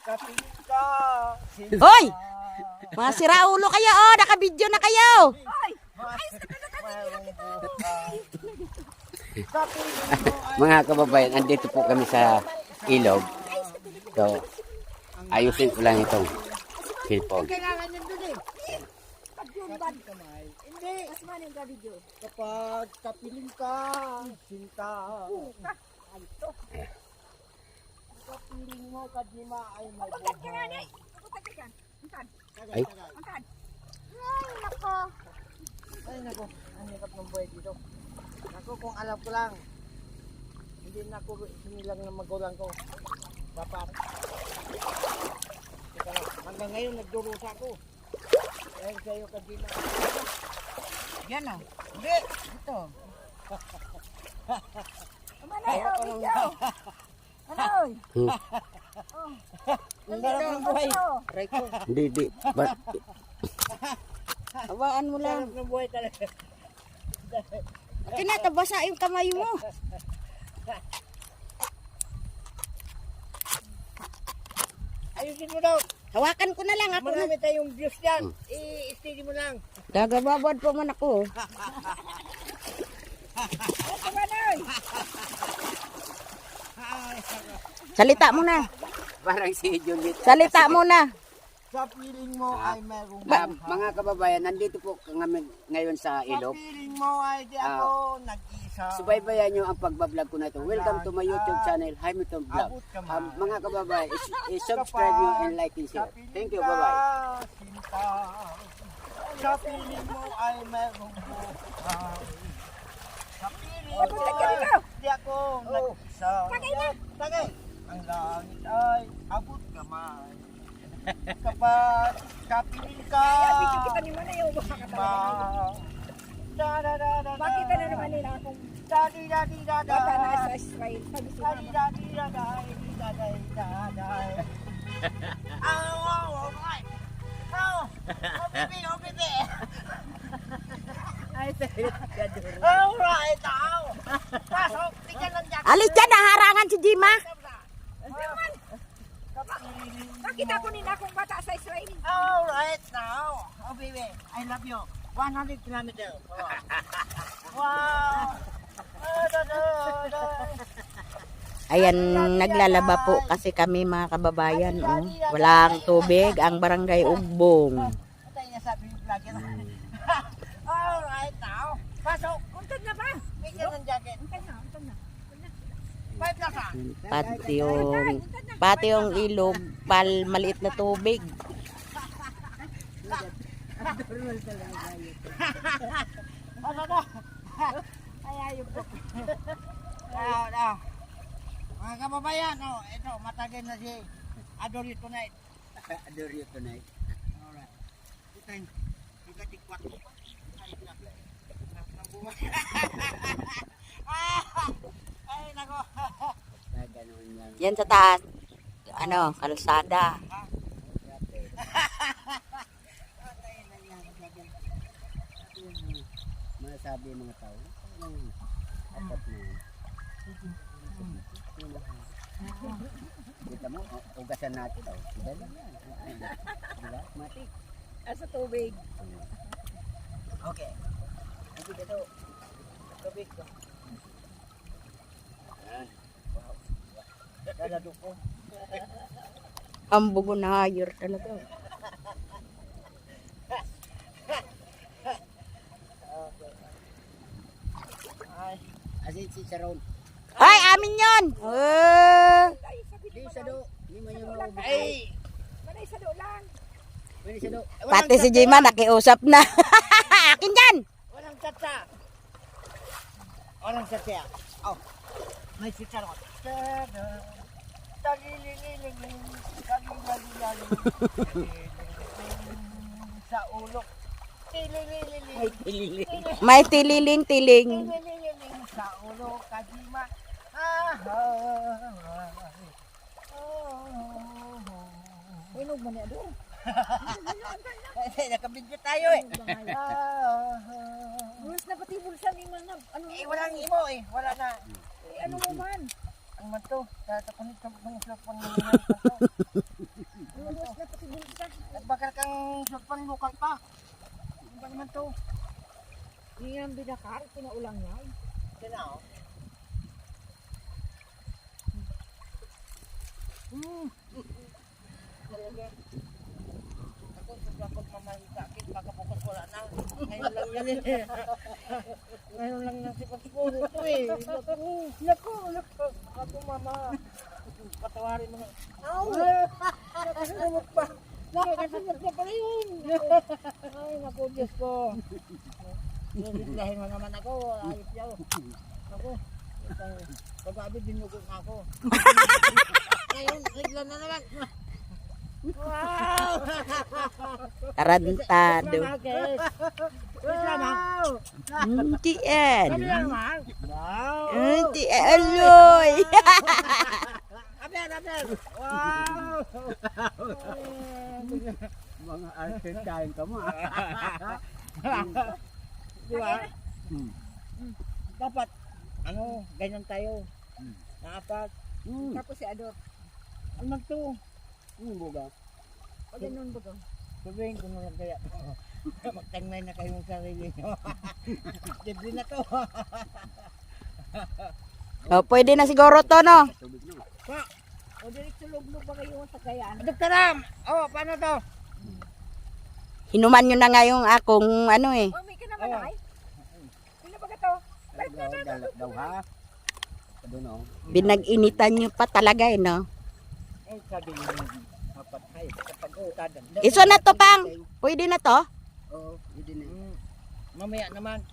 kapiling ka. Hoy! Mga siraulo kayo, oh! Nakabidyo na kayo! Mga kababayan, andito po kami sa ilog. So, ayusin ko lang itong cellphone. Kailangan yan dun eh. Hindi. Kapag kapiling ka, sinta. Kapiling mo, kadima ay mabuhay. Ay, Ay nako, ang hirap ng buhay dito. Ako kung alam ko lang, hindi na ako sinilang ng magulang ko. Dapat. Teka lang, hanggang ngayon nagdurusa ako. Dahil sa'yo kadima. Yan na. Hindi, ito. Kaya ko lang. Ang hirap ng buhay. Aray ko. hindi. Hawaan mo Ang lang. hirap ng buhay talaga. Kinatabasa yung kamay mo. Ayusin mo daw. Hawakan ko na lang ako. Marami tayong views dyan. I-steady mo lang. Gagababad pa man ako. Salita mo na. Parang si Juliet. Salita mo na. Sa piling mo ay merong Mga kababayan, nandito po kami ngayon sa Sa ilog. piling mo ay di ako nag-isa. Subaybayan nyo ang pagbablog ko na ito. Welcome to my YouTube channel, Hamilton Vlog. Abot ka man. Mga kababayan, i-subscribe nyo and like and share. Thank you, bye-bye. Sinta. Sa piling mo ay merong buhay. Sa piling mo ay di ako nag-isa. Tagay. Ang langit ay abot kamay. Kapag kapiling ka, Bakit na naman nila akong bata na sa Israel? Sabi sila, Alright, pasok, tingnan lang dyan. Alis dyan, naharangan si Jima. bakit ako nila akong bata sa Israel? Alright now. Oh baby, I love you. 100 kilometers. Wow. Ayan, naglalaba po kasi kami mga kababayan. Oh. Walang tubig ang barangay Ugbong. Ito yung nasabi yung vlogger. Alright now. Pasok. Untad na ba? Bigyan ng jacket. Untad na. 5 plus ah. Pati yung ilog, maliit na tubig. Ano na? Ay ayun po. Now. Mga kababayan, oh, ito, matagay na si Adore You Tonight. Adore you tonight. Alright. Ito yung ikatikwat. Ay, nako. Ganun lang. Yan sa taas. Ano, kalsada. Masabi mga tao. Apat na. Kita mo, ugasan natin. Diba lang yan? Diba? Mati. Sa tubig. Okay. Hindi ka ito. Tubig ko. Dadado ko. Ang bugo na hayır talaga. Ay. Asin si Sharon. Ay, amin yun! Di sa do. Di man yung maubos. Ay. Manay sa doon. Pwede sa do. Pati si Jima nakiusap na. Akin dyan! Walang tsatsa. Walang tsatsa. Oh. May si Sharon. Talilililing. Sa ulo. Tililililing. May tililing-tiling. Tililililing sa ulo. Kajima. Inog mo niya doon. Nakabidyo tayo eh. Bulas na pati bulsa ni man. Ano Walang imo eh. Wala na. ano mo man? Ang manto. Tatakunit sa mga slapon mo. Hindi ang binakar, pinaulang niya. Sino? Ako, sobrang pagmamahal sa akin, pagkabukas wala na. Ngayon lang yan eh. Ngayon lang yung sipag-puro ito eh. Naku. Ako mama. Patawarin mo. Aw! Nakasunod pa. Nakasunod pa pala yun. Ay, naku, Diyos ko. Biglahin mo naman ako. Ayos yaw. Ako. Pag-abi, dinugo na ako. Ngayon, regla na naman. Wow! Tarantado. Wow! Untian. Naman. Wow! Untian. Aloy. Aber! Wow! Mga artist kain ka mo. Di ba? Dapat, ganyan tayo. Dapat. Tapos si Ador. Ano to? Buga. O ganun ba to? Sabihin ko na lang kaya. Magtangmay na kayo ng sarili nyo. Libre na to. Oh, pwede na siguro to, no? O diretso luglo ba kayo sa kayaan? Dr. Ram! Oh, paano to? Hinuman nyo na nga yung akong ano eh. O may ka naman ay? Sino ba ka to? Daw ha? Ano no? Binag-initan nyo pa talaga eh, no? Eh, sabi nyo dapat ay kapag utadan. Iso na to, pang. Pwede na to? Oo, hindi na. Mamaya naman.